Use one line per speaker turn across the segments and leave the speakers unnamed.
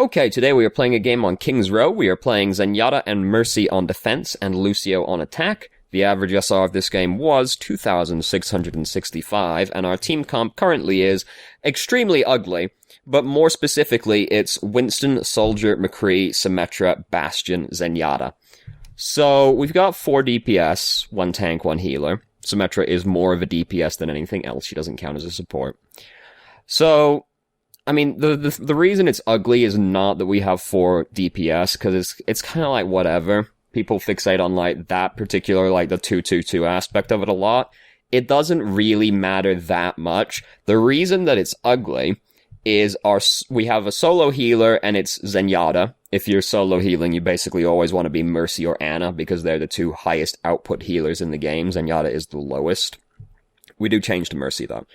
Okay, today we are playing a game on King's Row. We are playing Zenyatta and Mercy on defense and Lucio on attack. The average SR of this game was 2,665, and our team comp currently is extremely ugly, but more specifically, it's Winston, Soldier, McCree, Symmetra, Bastion, Zenyatta. So, we've got 4 DPS, 1 tank, 1 healer. Symmetra is more of a DPS than anything else. She doesn't count as a support. So, I mean, the reason it's ugly is not that we have 4 DPS, because it's kind of like whatever. People fixate on, like, that particular, like, the 2-2-2 aspect of it a lot. It doesn't really matter that much. The reason that it's ugly is we have a solo healer, and it's Zenyatta. If you're solo healing, you basically always want to be Mercy or Ana, because they're the 2 highest output healers in the game. Zenyatta is the lowest. We do change to Mercy, though.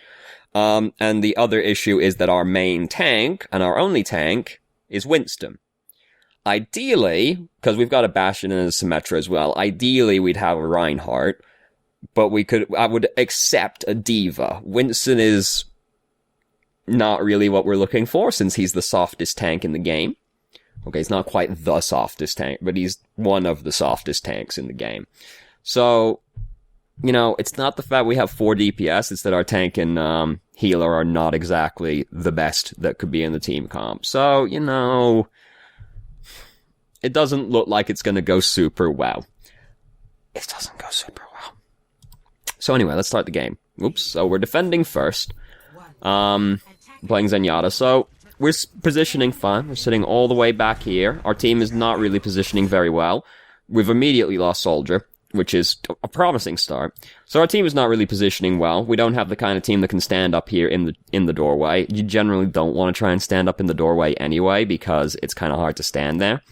And the other issue is that our main tank, and our only tank, is Winston. Ideally, because we've got a Bastion and a Symmetra as well, ideally we'd have a Reinhardt, but I would accept a Diva. Winston is not really what we're looking for, since he's the softest tank in the game. Okay, he's not quite the softest tank, but he's one of the softest tanks in the game. So, you know, it's not the fact we have 4 DPS, it's that our tank and healer are not exactly the best that could be in the team comp. So, you know, it doesn't look like it's going to go super well. It doesn't go super well. So anyway, let's start the game. Oops, so we're defending first. Playing Zenyatta. So we're positioning fine. We're sitting all the way back here. Our team is not really positioning very well. We've immediately lost Soldier, which is a promising start. So our team is not really positioning well. We don't have the kind of team that can stand up here in the doorway. You generally don't want to try and stand up in the doorway anyway, because it's kind of hard to stand there.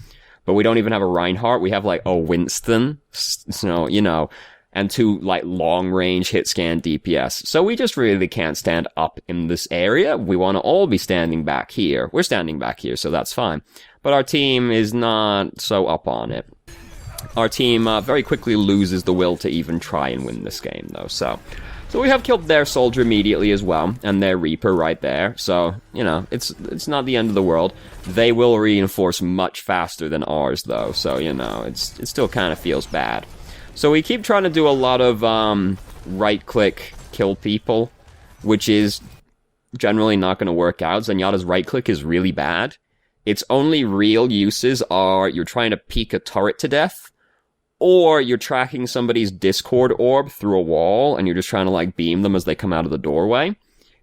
But we don't even have a Reinhardt. We have, like, a Winston. So, you know, and 2, like, long-range hit-scan DPS. So we just really can't stand up in this area. We want to all be standing back here. We're standing back here, so that's fine. But our team is not so up on it. Our team very quickly loses the will to even try and win this game, though. So we have killed their Soldier immediately as well, and their Reaper right there. So, you know, it's not the end of the world. They will reinforce much faster than ours, though. So, you know, it still kind of feels bad. So we keep trying to do a lot of right-click kill people, which is generally not going to work out. Zenyatta's right-click is really bad. Its only real uses are you're trying to peek a turret to death, or you're tracking somebody's Discord orb through a wall, and you're just trying to, like, beam them as they come out of the doorway.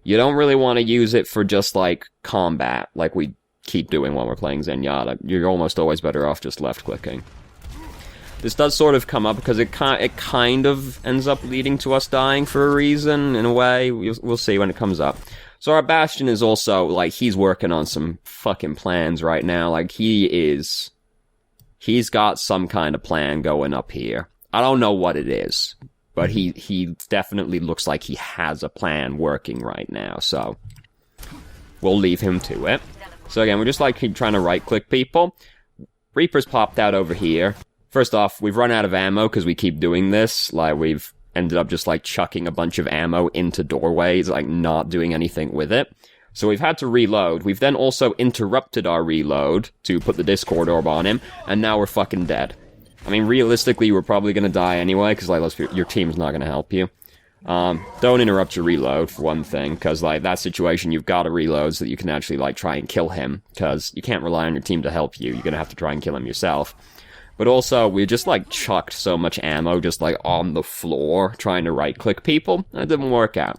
You don't really want to use it for just, like, combat, like we keep doing while we're playing Zenyatta. You're almost always better off just left-clicking. This does sort of come up because it kind of ends up leading to us dying for a reason, in a way. We'll see when it comes up. So our Bastion is also, like, he's working on some fucking plans right now. Like, he's got some kind of plan going up here. I don't know what it is, but he definitely looks like he has a plan working right now, so we'll leave him to it. So again, we're just, like, keep trying to right-click people. Reaper's popped out over here. First off, we've run out of ammo because we keep doing this. Like, we've ended up just, like, chucking a bunch of ammo into doorways, like, not doing anything with it. So we've had to reload. We've then also interrupted our reload to put the Discord orb on him, and now we're fucking dead. I mean, realistically, you were probably gonna die anyway, because, like, your team's not gonna help you. Don't interrupt your reload, for one thing, because, like, that situation, you've got to reload so that you can actually, like, try and kill him, because you can't rely on your team to help you. You're gonna have to try and kill him yourself. But also, we just, like, chucked so much ammo just, like, on the floor, trying to right-click people, and it didn't work out.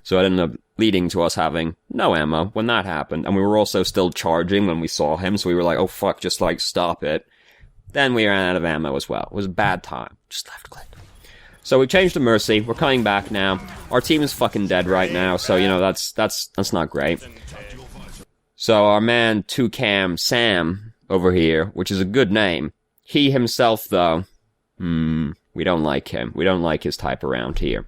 So it ended up leading to us having no ammo when that happened, and we were also still charging when we saw him, so we were like, oh fuck, just, like, stop it. Then we ran out of ammo as well. It was a bad time. Just left-click. So we changed to Mercy. We're coming back now. Our team is fucking dead right now, so, you know, that's not great. So our man, 2Cam Sam, over here, which is a good name. He himself, though, we don't like him. We don't like his type around here.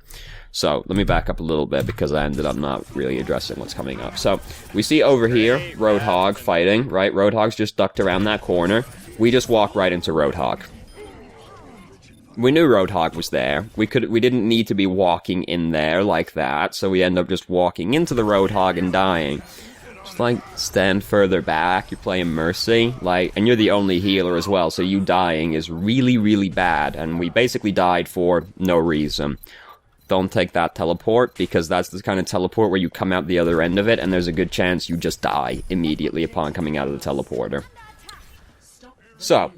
So, let me back up a little bit, because I ended up not really addressing what's coming up. So, we see over here, Roadhog fighting, right? Roadhog's just ducked around that corner. We just walk right into Roadhog. We knew Roadhog was there. We didn't need to be walking in there like that, so we end up just walking into the Roadhog and dying. Just, like, stand further back. You're playing Mercy. Like, and you're the only healer as well, so you dying is really, really bad. And we basically died for no reason. Don't take that teleport, because that's the kind of teleport where you come out the other end of it, and there's a good chance you just die immediately upon coming out of the teleporter. So,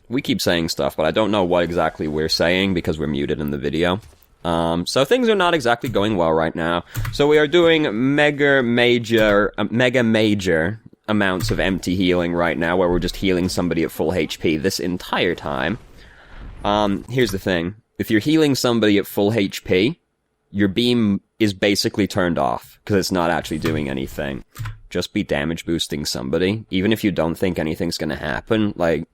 we keep saying stuff, but I don't know what exactly we're saying because we're muted in the video. So things are not exactly going well right now. So we are doing mega major amounts of empty healing right now, where we're just healing somebody at full HP this entire time. Here's the thing. If you're healing somebody at full HP, your beam is basically turned off, because it's not actually doing anything. Just be damage boosting somebody, even if you don't think anything's gonna happen, like,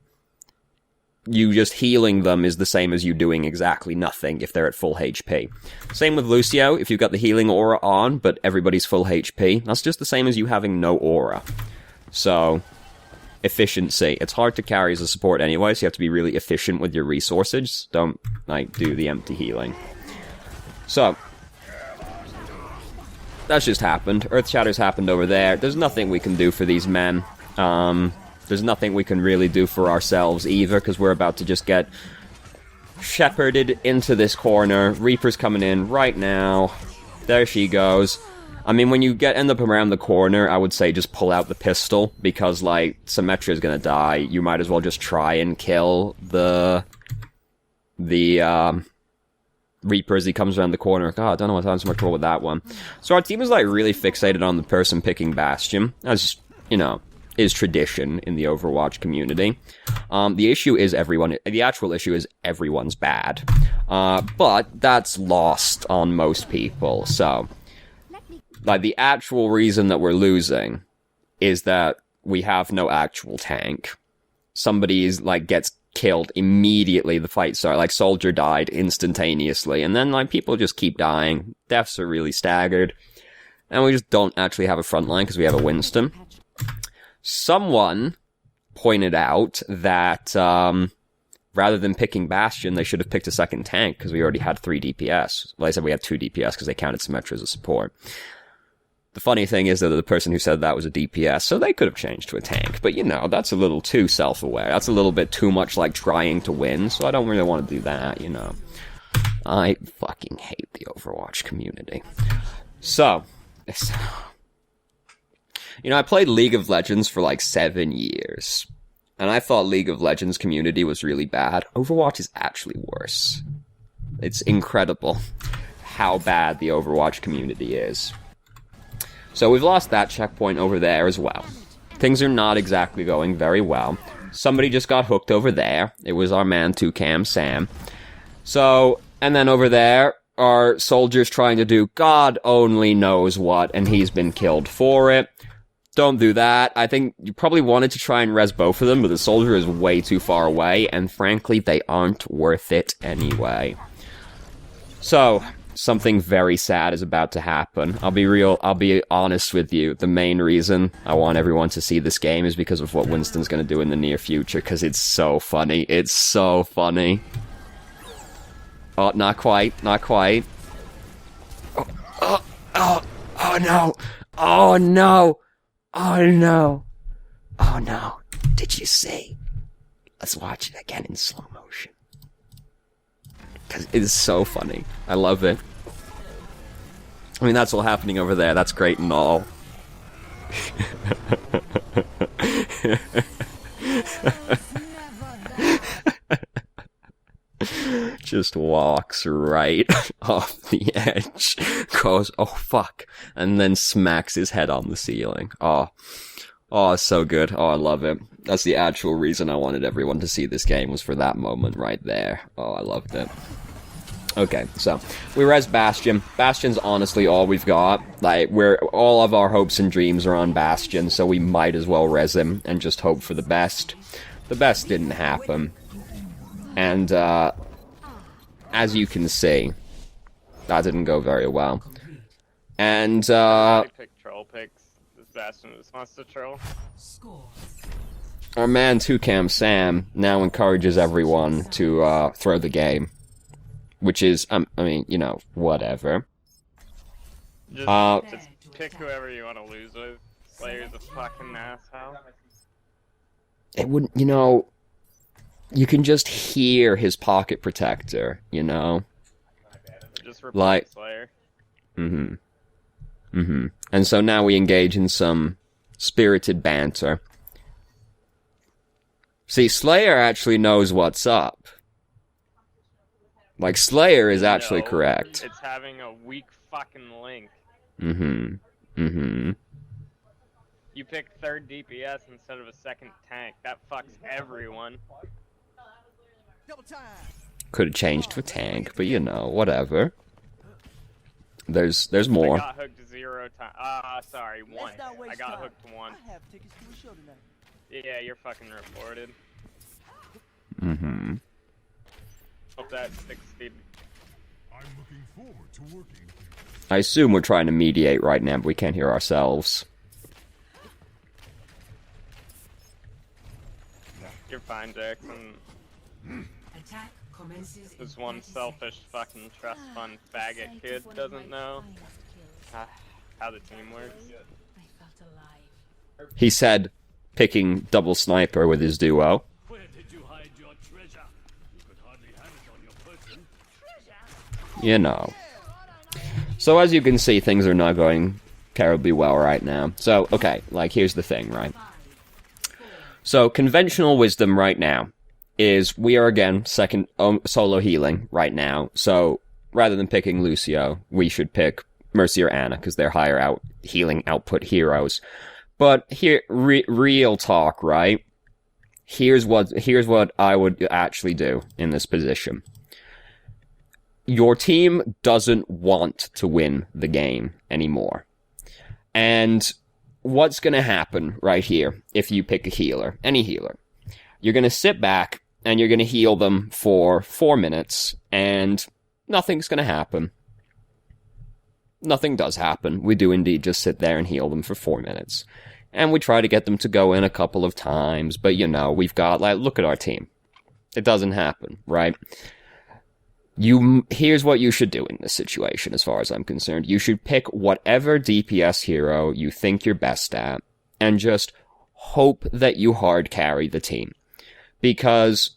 you just healing them is the same as you doing exactly nothing if they're at full HP. Same with Lucio, if you've got the healing aura on, but everybody's full HP, that's just the same as you having no aura. So, efficiency. It's hard to carry as a support anyway, so you have to be really efficient with your resources. Don't, like, do the empty healing. So, that's just happened. Earth Shatter's happened over there. There's nothing we can do for these men. There's nothing we can really do for ourselves either, because we're about to just get shepherded into this corner. Reaper's coming in right now. There she goes. I mean, when you end up around the corner, I would say just pull out the pistol, because, like, Symmetra's gonna die. You might as well just try and kill the Reaper as he comes around the corner. God, I don't know what's having so much trouble with that one. So our team is, like, really fixated on the person picking Bastion, as, you know, is tradition in the Overwatch community. The issue is the actual issue is everyone's bad. But that's lost on most people, so... Like, the actual reason that we're losing is that we have no actual tank. Somebody's, like, gets killed immediately, the fight starts. Like, Soldier died instantaneously, and then, like, people just keep dying. Deaths are really staggered. And we just don't actually have a front line because we have a Winston. Someone pointed out that, rather than picking Bastion, they should have picked a second tank, because we already had 3 DPS. Well, I said we had 2 DPS because they counted Symmetra as a support. The funny thing is that the person who said that was a DPS, so they could have changed to a tank. But, you know, that's a little too self-aware. That's a little bit too much like trying to win, so I don't really want to do that, you know. I fucking hate the Overwatch community. So, you know, I played League of Legends for like 7 years. And I thought League of Legends community was really bad. Overwatch is actually worse. It's incredible how bad the Overwatch community is. So we've lost that checkpoint over there as well. Things are not exactly going very well. Somebody just got hooked over there. It was our man 2Cam Sam. So, and then over there, our soldier's trying to do God only knows what, and he's been killed for it. Don't do that. I think you probably wanted to try and res both of them, but the soldier is way too far away, and frankly, they aren't worth it anyway. So, something very sad is about to happen. I'll be honest with you. The main reason I want everyone to see this game is because of what Winston's gonna do in the near future, because it's so funny. It's so funny. Oh, not quite. Not quite. Oh no. Oh no. Oh no. Oh no. Did you see? Let's watch it again in slow motion. Because it is so funny. I love it. I mean, that's all happening over there. That's great and all. Just walks right off the edge. Goes, oh fuck. And then smacks his head on the ceiling. Oh, it's so good. Oh, I love it. That's the actual reason I wanted everyone to see this game, was for that moment right there. Oh, I loved it. Okay, so we res Bastion. Bastion's honestly all we've got. Like, all of our hopes and dreams are on Bastion, so we might as well res him and just hope for the best. The best didn't happen. And, as you can see, that didn't go very well. And,
I pick troll picks. This Bastion just wants to troll.
Our man 2Cam Sam now encourages everyone to, throw the game. Which is, I mean, you know, whatever.
Just Pick whoever you want to lose with. Slayer's a fucking asshole.
It wouldn't, you can just hear his pocket protector,
Just
like,
Slayer.
And so now we engage in some spirited banter. See, Slayer actually knows what's up. Like, Slayer is actually correct.
It's having a weak fucking link. You pick 3rd DPS instead of a 2nd tank. That fucks everyone.
Could have changed to tank, but whatever. There's more.
I got hooked 0 times. Sorry, 1. I got hooked 1. Yeah, you're fucking reported. Hope that 60.
I'm looking forward to working.
I assume we're trying to mediate right now, but we can't hear ourselves.
You're fine, Jackson. This one selfish fucking trust fund faggot kid doesn't know how the team works.
He said, picking double sniper with his duo.
Where did you hide your treasure? You could hardly have it on your person.
So as you can see, things are not going terribly well right now. So, okay, here's the thing, right? So, conventional wisdom right now is we are, again, second solo healing right now. So, rather than picking Lucio, we should pick Mercy or Ana, because they're higher healing output heroes. But here, real talk, right? Here's what I would actually do in this position. Your team doesn't want to win the game anymore. And what's going to happen right here if you pick a healer, any healer? You're going to sit back and you're going to heal them for 4 minutes and nothing's going to happen. Nothing does happen. We do indeed just sit there and heal them for 4 minutes. And we try to get them to go in a couple of times, but we've got, look at our team. It doesn't happen, right? Here's what you should do in this situation, as far as I'm concerned. You should pick whatever DPS hero you think you're best at, and just hope that you hard carry the team. Because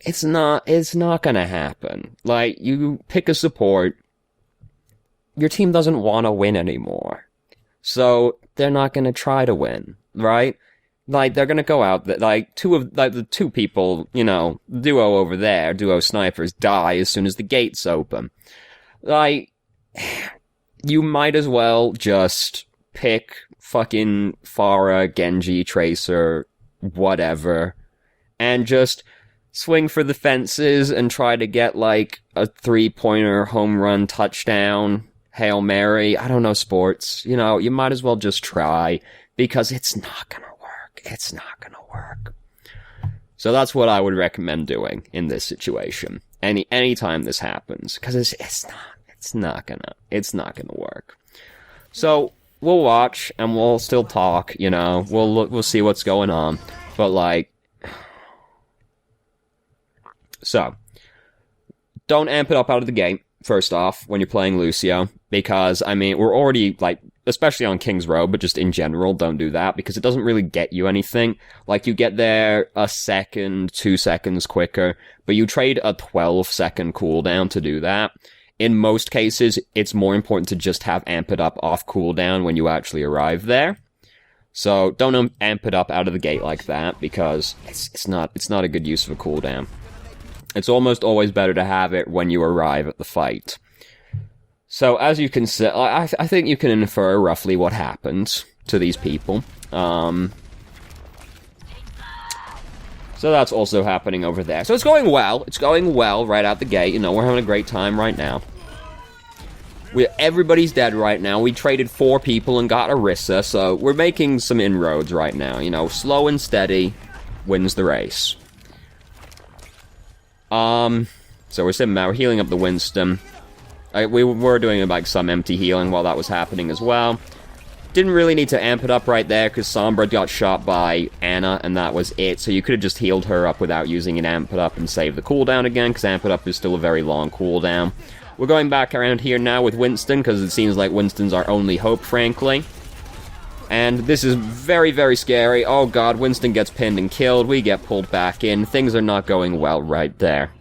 it's not gonna happen. You pick a support, your team doesn't want to win anymore. So, they're not gonna try to win, right? They're gonna go out, the two people, duo over there, duo snipers, die as soon as the gates open. You might as well just pick fucking Pharah, Genji, Tracer, whatever, and just swing for the fences and try to get, a 3-pointer home run touchdown, Hail Mary, I don't know sports, you might as well just try, because it's not gonna work. It's not gonna work. So that's what I would recommend doing in this situation. Anytime this happens, because it's not gonna work. So we'll watch and we'll still talk. We'll see what's going on. But so don't amp it up out of the gate. First off, when you're playing Lucio, because we're already especially on King's Row, but just in general, don't do that, because it doesn't really get you anything. You get there a second, 2 seconds quicker, but you trade a 12-second cooldown to do that. In most cases, it's more important to just have amp it up off cooldown when you actually arrive there. So, don't amp it up out of the gate like that, because it's not a good use of a cooldown. It's almost always better to have it when you arrive at the fight. So, as you can see, I think you can infer roughly what happened to these people. So that's also happening over there. So it's going well. It's going well right out the gate. We're having a great time right now. Everybody's dead right now. We traded 4 people and got Orisa, so we're making some inroads right now. Slow and steady wins the race. So we're sitting there, we're healing up the Winston. We were doing some empty healing while that was happening as well. Didn't really need to amp it up right there, because Sombra got shot by Ana, and that was it. So you could have just healed her up without using an amp it up and save the cooldown again, because amp it up is still a very long cooldown. We're going back around here now with Winston, because it seems like Winston's our only hope, frankly. And this is very, very scary. Oh god, Winston gets pinned and killed. We get pulled back in. Things are not going well right there.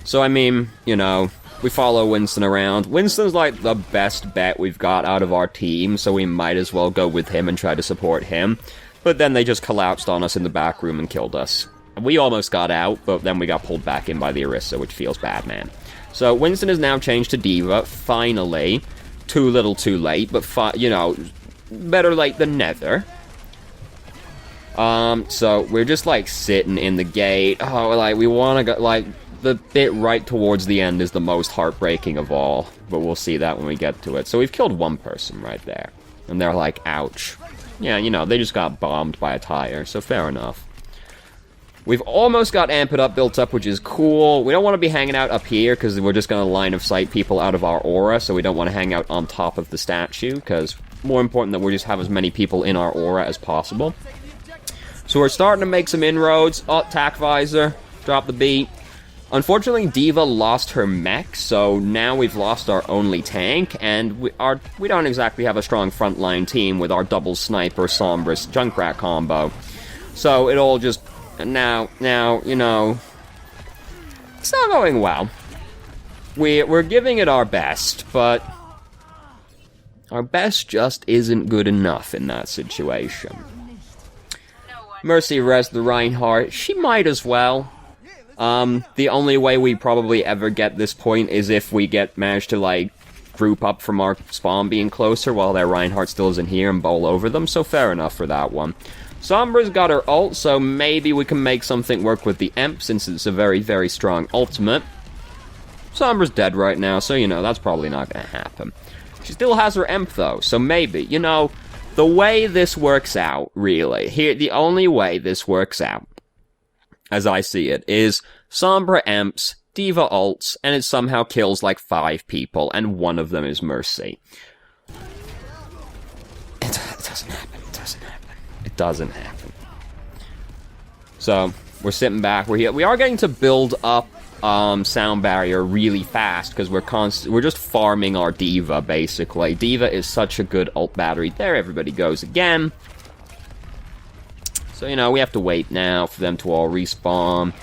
So, I mean, you know, we follow Winston around. Winston's like the best bet we've got out of our team, so we might as well go with him and try to support him. But then they just collapsed on us in the back room and killed us. We almost got out, but then we got pulled back in by the Orisa, which feels bad, man. So, Winston is now changed to D.Va, finally. Too little too late, but, you know, better late than never. So, we're just, like, sitting in the gate. Oh, like, we wanna go, like, the bit right towards the end is the most heartbreaking of all. But we'll see that when we get to it. So, we've killed one person right there. And they're like, ouch. Yeah, you know, they just got bombed by a tire, so fair enough. We've almost got Amp It Up built up, which is cool. We don't want to be hanging out up here, because we're just going to line of sight people out of our aura, so we don't want to hang out on top of the statue, because more important that we just have as many people in our aura as possible. So we're starting to make some inroads. Oh, tack visor. Drop the beat. Unfortunately, D.Va lost her mech, so now we've lost our only tank, and we don't exactly have a strong frontline team with our double sniper Sombrus Junkrat combo. So it all just... Now, you know, it's not going well. We're giving it our best, but our best just isn't good enough in that situation. Mercy res the Reinhardt. She might as well. The only way we probably ever get this point is if we manage to, like, group up from our spawn being closer while their Reinhardt still isn't here and bowl over them, so fair enough for that one. Sombra's got her ult, so maybe we can make something work with the Emp, since it's a very, very strong ultimate. Sombra's dead right now, so, you know, that's probably not gonna happen. She still has her Emp, though, so maybe, you know, the way this works out, really, the only way this works out, as I see it, is Sombra Emps, D.Va ults, and it somehow kills, like, 5 people, and one of them is Mercy. It doesn't happen. It doesn't happen. So, we're sitting back. We are getting to build up sound barrier really fast, because we're just farming our D.Va, basically. D.Va is such a good ult battery. There everybody goes again. So, you know, we have to wait now for them to all respawn.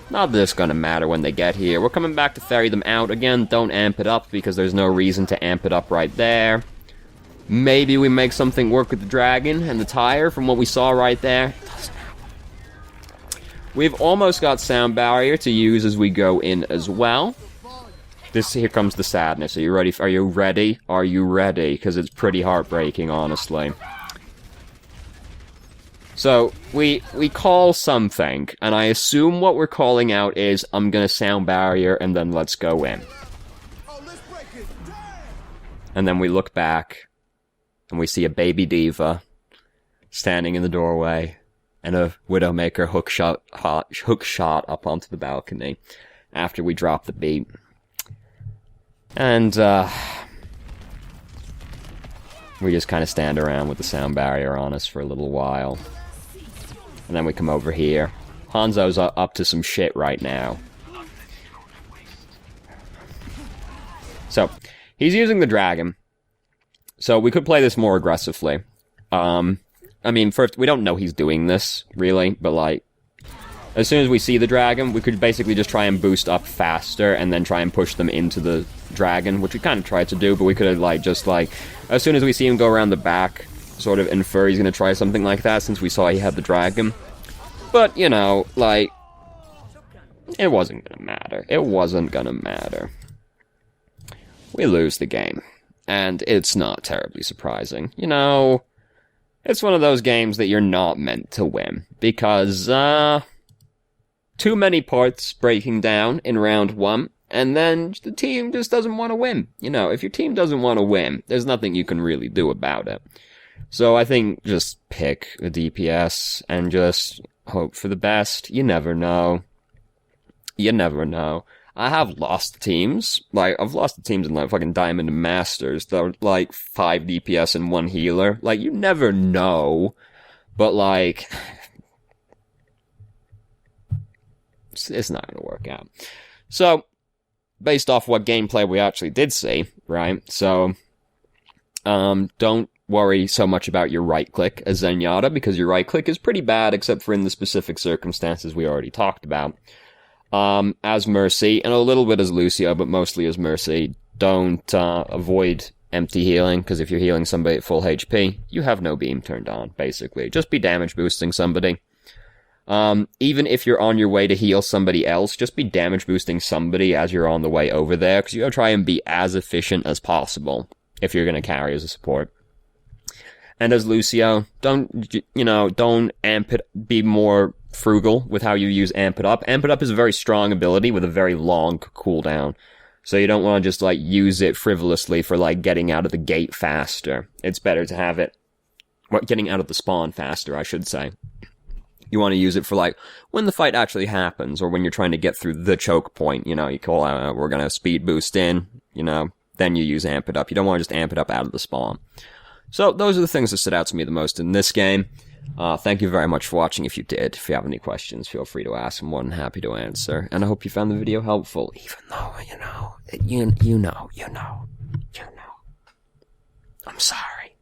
Not that it's gonna matter when they get here. We're coming back to ferry them out. Again, don't amp it up, because there's no reason to amp it up right there. Maybe we make something work with the dragon and the tire from what we saw right there. Doesn't happen. We've almost got sound barrier to use as we go in as well. Here comes the sadness. Are you ready? Are you ready? Are you ready? Because it's pretty heartbreaking, honestly. So, we call something, and I assume what we're calling out is, I'm gonna sound barrier, and then let's go in. And then we look back, and we see a baby D.Va standing in the doorway, and a Widowmaker hook shot up onto the balcony after we drop the beat. And, we just kind of stand around with the sound barrier on us for a little while. And then we come over here. Hanzo's up to some shit right now. So, he's using the dragon. So, we could play this more aggressively. I mean, first, we don't know he's doing this, really, but, like, as soon as we see the dragon, we could basically just try and boost up faster and then try and push them into the dragon, which we kind of tried to do, but we could have, like, just, like, as soon as we see him go around the back, sort of infer he's gonna try something like that, since we saw he had the dragon. But, you know, like, it wasn't gonna matter. It wasn't gonna matter. We lose the game. And it's not terribly surprising. You know, it's one of those games that you're not meant to win. Because, too many parts breaking down in round 1, and then the team just doesn't want to win. You know, if your team doesn't want to win, there's nothing you can really do about it. So I think just pick a DPS and just hope for the best. You never know. You never know. I have lost teams. Like, I've lost the teams in, like, fucking Diamond and Masters. They're, like, 5 DPS and 1 healer. Like, you never know. But, like, it's not gonna work out. So, based off what gameplay we actually did see, right? So, don't worry so much about your right click as Zenyatta, because your right click is pretty bad, except for in the specific circumstances we already talked about. As Mercy, and a little bit as Lucio, but mostly as Mercy, don't avoid empty healing, because if you're healing somebody at full HP, you have no beam turned on, basically. Just be damage boosting somebody. Even if you're on your way to heal somebody else, just be damage boosting somebody as you're on the way over there, because you gotta try and be as efficient as possible if you're gonna carry as a support. And as Lucio, don't amp it, be more frugal with how you use Amp It Up. Amp It Up is a very strong ability with a very long cooldown. So you don't want to just, like, use it frivolously for, like, getting out of the gate faster. It's better to have it, getting out of the spawn faster, I should say. You want to use it for, like, when the fight actually happens, or when you're trying to get through the choke point, you call out, we're gonna speed boost in, then you use Amp It Up. You don't want to just Amp It Up out of the spawn. So, those are the things that stood out to me the most in this game. Thank you very much for watching. If you did, if you have any questions, feel free to ask. I'm more than happy to answer. And I hope you found the video helpful, even though, you know. I'm sorry.